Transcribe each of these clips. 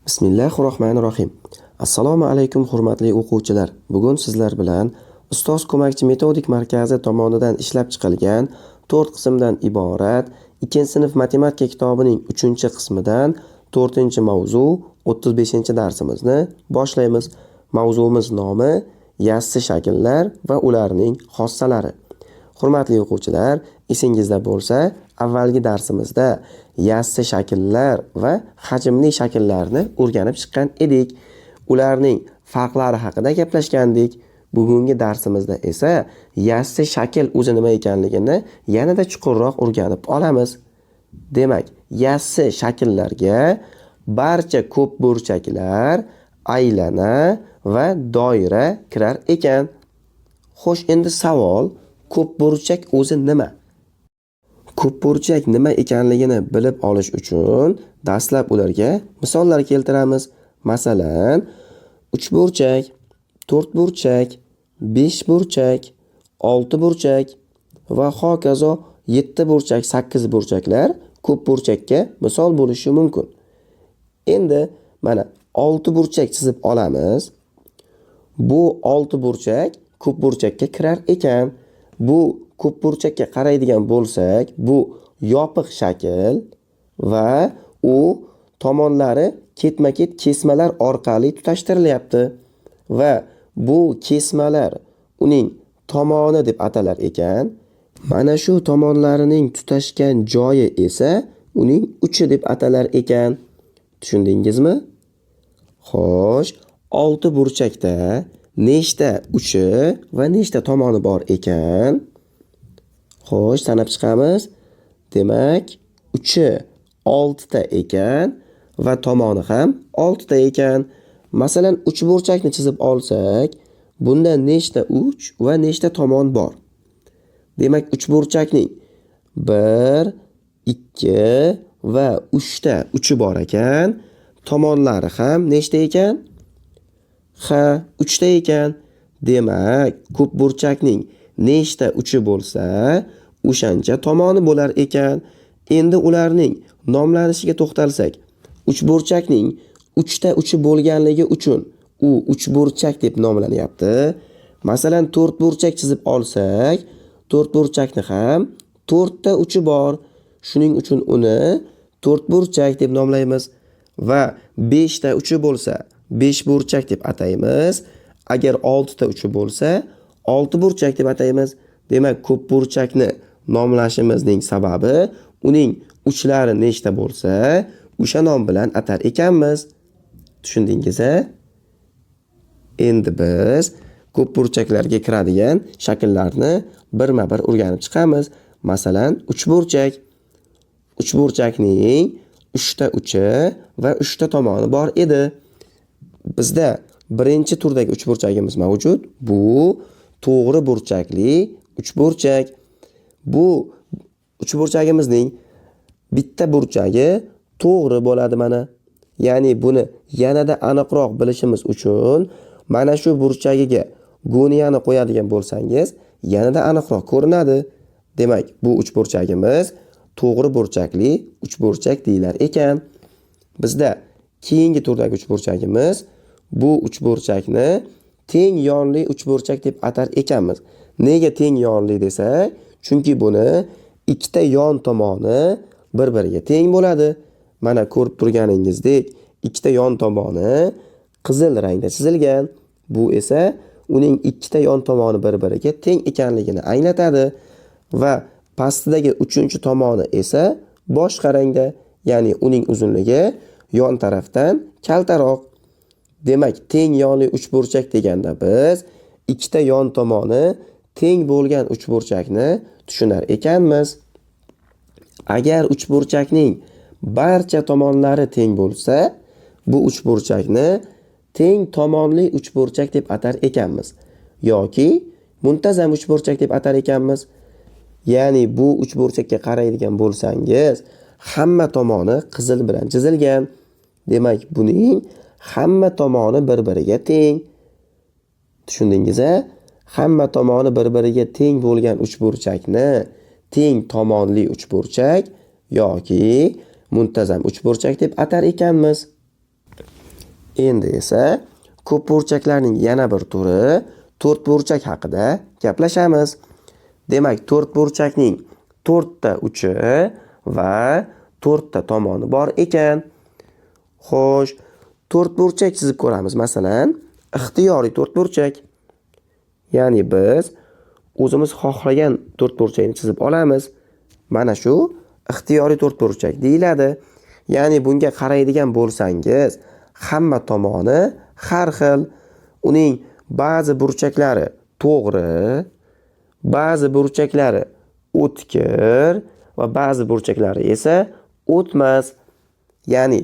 Bismillahirrohmanirrohim. Assalomu alaykum hurmatli o'quvchilar. Bugun sizlar bilan Ustoz ko'makchi metodik markazi tomonidan ishlab chiqilgan 4 qismdan iborat 2-sinf matematika kitobining 3-qismidan 4-mavzu 35-darsimizni boshlaymiz. Mavzuimiz nomi yassi shakllar va ularning xossalari. Hurmatli o'quvchilar, esingizda bo'lsa, avvalgi darsimizda yassi shakllar va hajmli shakllarni o'rganib chiqqan edik. Ularning farqlari haqida gaplashgandik. Bugungi darsimizda esa yassi shakl o'zi nima ekanligini yanada chuqurroq o'rganib olamiz. Demak, yassi shakllarga barcha ko'p burchaklar, aylana va doira kirar ekan. Xo'sh, endi savol, ko'p burchak o'zi nima? Ko'p burchak nima ekanligini bilib olish uchun dastlab ularga misollar keltiramiz. Masalan, 3 burchak, 4 burchak, 5 burchak, 6 burchak va hokazo 7 burchak, 8 burchaklar ko'p burchakka misol bo'lishi mumkin. Endi mana 6 burchak chizib olamiz. Bu 6 burchak ko'p burchakka kirar ekan. Bu ko'p burchakka qaraydigan bo'lsak, bu yopiq shakl va u tomonlari ketma-ket kesmalar orqali tutashtirilyapti va bu kesmalar uning tomoni deb atalar ekan. Mana shu tomonlarining tutashgan joyi esa uning uchi deb atalar ekan. Tushundingizmi? Xo'sh, 6 burchakda nechta uchi va nechta tomoni bor ekan? Xo'sh, sanab chiqamiz. Demak, uchi 6 ta ekan va tomoni ham 6 ta ekan. Masalan, 3 burchakni chizib olsak, bunda nechta uch va nechta tomon bor? Demak, 3 burchakning 1, 2 va 3 ta uchi bor ekan. Tomonlari ham nechta ekan? Ha, 3 ta ekan. Demak, ko'p burchakning nechta uchi bo'lsa, o'shancha tomoni bo'lar ekan. Endi ularning nomlanishiga to'xtalsak, 3 burchakning 3 ta uchi bo'lganligi uchun u 3 burchak deb nomlanyapti. Masalan, 4 burchak chizib olsak, 4 burchakni ham 4 ta uchi bor. Shuning uchun uni 4 burchak deb nomlaymiz va 5 ta uchi bo'lsa, 5 burchak deb ataymiz. Agar 6 ta uchi bo'lsa, 6 burchak deb ataymiz. Demak, ko'p burchakni nomlashimizning sababi uning uchlari nechta bo'lsa, o'sha nom bilan atar ekanmiz. Tushundingiz-a? Endi biz ko'p burchaklarga kiradigan shakllarni birma-bir o'rganib chiqamiz. Masalan, 3 burchak. 3 burchakning 3 ta uchi va 3 ta tomoni bor edi. Bizda birinchi turdagi 3 burchagimiz mavjud. Bu to'g'ri burchakli 3 burchak. Bu 3 burchagimizning bitta burchagi to'g'ri bo'ladi mana. Ya'ni buni yanada aniqroq bilishimiz uchun mana shu burchagiga goniyani qo'yadigan bo'lsangiz, yanada aniqroq ko'rinadi. Demak, bu 3 burchagimiz to'g'ri burchakli 3 burchak deyilar ekan. Bizda keyingi turdagi 3 burchagimiz, bu 3 burchakni teng yonli 3 burchak deb atar ekanmiz. Nega teng yonli desak? Chunki buni ikkita yon tomoni bir-biriga teng bo'ladi. Mana ko'rib turganingizdek, ikkita yon tomoni qizil rangda chizilgan. Bu esa uning ikkita yon tomoni bir-biriga teng ekanligini anglatadi va pastidagi 3-tomoni esa boshqa rangda, ya'ni uning uzunligi yon tarafdan kaltaroq. Demak, teng yonli 3 burchak deganda biz ikkita yon tomoni teng bo'lgan 3 burchakni tushunar ekanmiz. Agar 3 burchakning barcha tomonlari teng bo'lsa, bu 3 burchakni teng tomonli 3 burchak deb atar ekanmiz yoki muntazam 3 burchak deb atar ekanmiz. Ya'ni bu 3 burchakka qaraydigan bo'lsangiz, hamma tomoni qizil bilan chizilgan. Demak, buning hamma tomoni bir-biriga teng. Tushundingiz-a? Hamma tomoni bir-biriga teng bo'lgan 3 burchakni teng tomonli 3 burchak yoki muntazam 3 burchak deb atar ekanmiz. Endi esa ko'p burchaklarning yana bir turi to'rt burchak haqida gaplashamiz. Demak, to'rt burchakning to'rtta uchi va to'rtta tomoni bor ekan. Xo'sh, to'rt burchak chizib ko'ramiz. Masalan, ixtiyoriy to'rt burchak. Ya'ni biz o'zimiz xohlagan to'rt burchakni chizib olamiz. Mana shu ixtiyoriy to'rt burchak deyiladi. Ya'ni bunga qaraydigan bo'lsangiz, hamma tomoni har xil. Uning ba'zi burchaklari to'g'ri, ba'zi burchaklari o'tkir va ba'zi burchaklari esa o'tmas. Ya'ni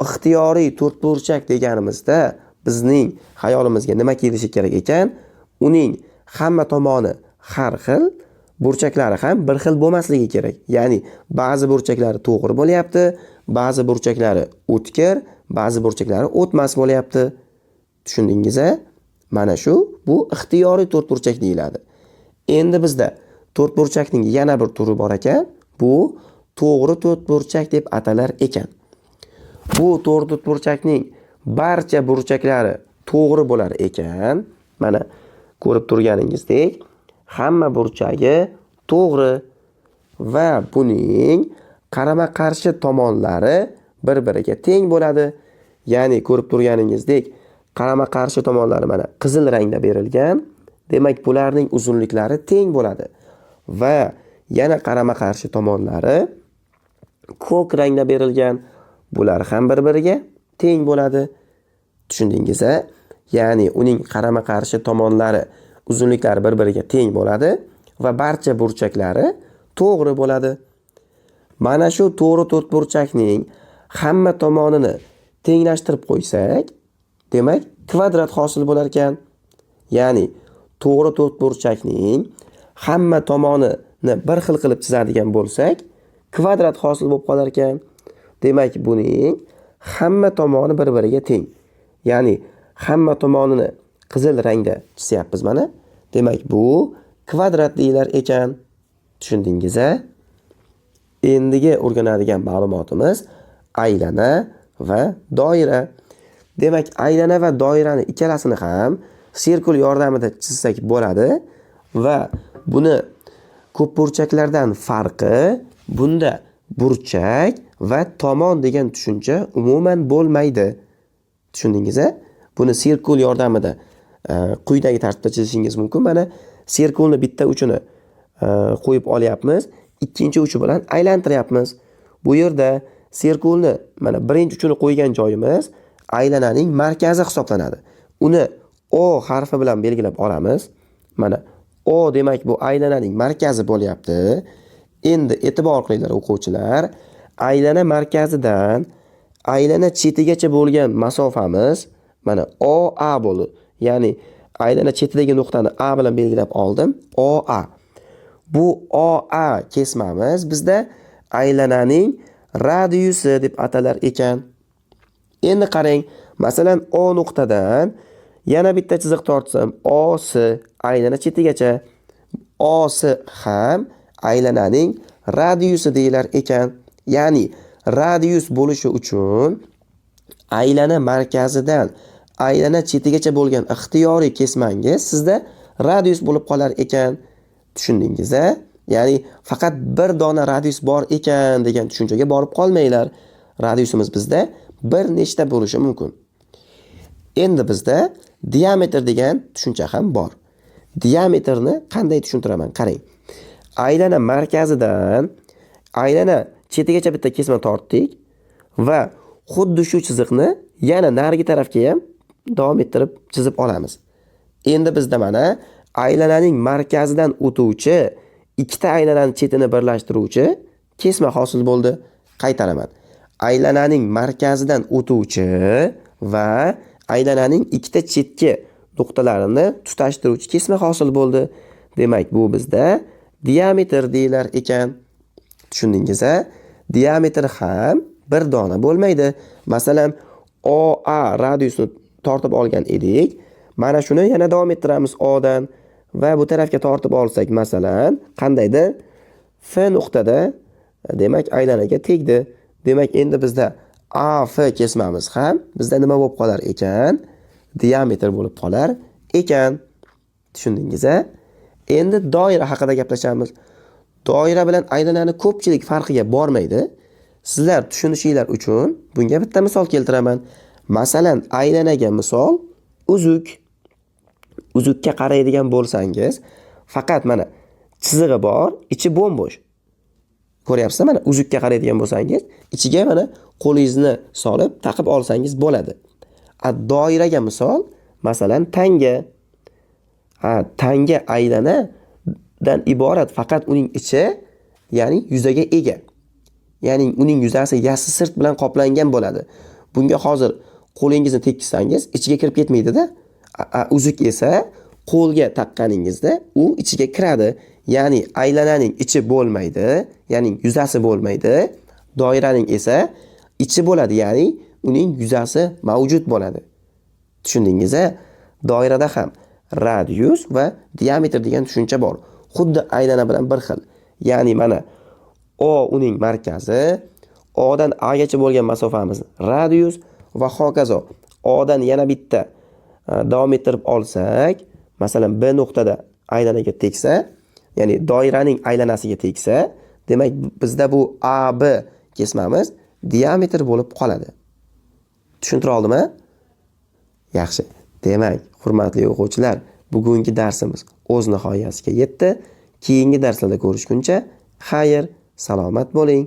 ixtiyoriy to'rtburchak deganimizda bizning xayolimizga nima kelishi kerak ekan? Uning hamma tomoni har xil, burchaklari ham bir xil bo'lmasligi kerak. Ya'ni ba'zi burchaklari to'g'ri bo'lyapti, ba'zi burchaklari o'tkir, ba'zi burchaklari o'tmas bo'lyapti. Tushundingiz-a? Mana shu bu ixtiyoriy to'rtburchak deyiladi. Endi bizda to'rtburchakning yana bir turi bor ekan. Bu to'g'ri to'rtburchak deb atalar ekan. Bu to'rtburchakning barcha burchaklari to'g'ri bo'lar ekan. Mana ko'rib turganingizdek, hamma burchagi to'g'ri va buning qarama-qarshi tomonlari bir-biriga teng bo'ladi. Ya'ni ko'rib turganingizdek, qarama-qarshi tomonlari mana qizil rangda berilgan. Demak, bularning uzunliklari teng bo'ladi. Va yana qarama-qarshi tomonlari ko'k rangda berilgan. Bular ham bir-biriga teng bo'ladi. Tushundingiz-a? Ya'ni uning qarama-qarshi tomonlari, uzunliklari bir-biriga teng bo'ladi va barcha burchaklari to'g'ri bo'ladi. Mana shu to'g'ri to'rtburchakning hamma tomonini tenglashtirib qo'ysak, demak, kvadrat hosil bo'lar ekan. Ya'ni to'g'ri to'rtburchakning hamma tomonini bir xil qilib chizadigan bo'lsak, kvadrat hosil bo'lib qolar ekan. Demak, buning hamma tomoni bir-biriga teng. Ya'ni hamma tomonini qizil rangda chizyapmiz mana. Demak, bu kvadrat deyilar ekan. Tushundingiz-a? Endigi o'rganadigan ma'lumotimiz aylana va doira. Demak, aylana va doirani ikkalasini ham sirkul yordamida chizsak bo'ladi va buni ko'p burchaklardan farqi bunda burchak va tomon degan tushuncha umuman bo'lmaydi. Tushundingiz-a? Buni sirkul yordamida quyidagi tartibda chizishingiz mumkin. Mana sirkulni bitta uchini qo'yib olyapmiz, ikkinchi uchi bilan aylantiryapmiz. Bu yerda sirkulni mana birinchi uchini qo'ygan joyimiz aylananing markazi hisoblanadi. Uni O harfi bilan belgilab olamiz. Mana O demak bu aylananing markazi bo'lyapti. Endi e'tibor qilinglar o'quvchilar. Aylana markazidan aylana chetigacha bo'lgan masofamiz mana OA bo'ldi. Ya'ni aylana chetidagi nuqtani A bilan belgilab oldim. OA. Bu OA kesmamiz bizda aylananing radiusi deb atalar ekan. Endi qarang, masalan O nuqtadan yana bitta chiziq tortsam, OS aylana chetigacha. OS ham aylananing radiusi deyilar ekan. Ya'ni radius bo'lishi uchun aylana markazidan aylana chetigacha bo'lgan ixtiyoriy kesmangiz sizda radius bo'lib qolar ekan. Tushundingiz-a? Ya'ni faqat bir dona radius bor ekan degan tushunchaga borib qolmanglar. Radiusimiz bizda bir nechta bo'lishi mumkin. Endi bizda diametr degan tushuncha ham bor. Diametrni qanday tushuntiraman? Qarang. Aylana markazidan aylana chetigacha bitta kesma tortdik va xuddi shu chiziqni yana narigi tarafga ham davom ettirib chizib olamiz. Endi bizda mana aylananing markazidan o'tuvchi ikkita aylananing chetini birlashtiruvchi kesma hosil bo'ldi. Qaytaraman. Aylananing markazidan o'tuvchi va aylananing ikkita chetki nuqtalarini tutashtiruvchi kesma hosil bo'ldi. Demak, bu bizda diametr deyilar ekan. Tushundingiz-a? Diametr ham bir dona bo'lmaydi. Masalan, OA radiusni tortib olgan edik. Mana shuni yana davom ettiramiz O'dan va bu tarafga tortib olsak, masalan, qandaydir F nuqtada demak aylanaga tegdi. Demak, endi bizda AF kesmamiz ham bizda nima bo'lib qolar ekan? Diametr bo'lib qolar ekan. Tushundingiz-a? Endi doira haqida gaplashamiz. Doira bilan aylanani ko'pchilik farqiga bormaydi. Sizlar tushunishinglar uchun bunga bitta misol keltiraman. Masalan, aylanaga misol uzuk. Uzukka qaraydigan bo'lsangiz, faqat mana chizig'i bor, ichi bo'm-bo'sh. Ko'ryapsizmi? Mana uzukka qaraydigan bo'lsangiz, ichiga mana qo'lingizni solib taqib olsangiz bo'ladi. Doiraga misol, masalan, tanga. Tanga aylanadan iborat, faqat uning ichi, ya'ni yuzaga ega. Ya'ni uning yuzasi yassi sirt bilan qoplangan bo'ladi. Bunga hozir qo'lingizni tekkizsangiz, ichiga kirib ketmaydi-da. Uzuk esa qo'lga taqqaningizda u ichiga kiradi. Ya'ni aylananing ichi bo'lmaydi, ya'ni yuzasi bo'lmaydi. Doiraning esa ichi bo'ladi, ya'ni uning yuzasi mavjud bo'ladi. Tushundingiz-a? Doirada ham radius va diametr degan tushuncha bor. Xuddi aylana bilan bir xil. Ya'ni mana O uning markazi, O'dan A'gacha bo'lgan masofamiz radius va hokazo. O'dan yana bitta davom ettirib olsak, masalan B nuqtada aylanaga tegsa, ya'ni doiraning aylanasiga tegsa, demak bizda bu AB kesmamiz diametr bo'lib qoladi. Tushuntira oldimmi? Yaxshi. Demak, hurmatli o'quvchilar, bugungi darsimiz o'z nihoyasiga yetdi. Keyingi darslarda ko'rishguncha, xayr, salomat bo'ling.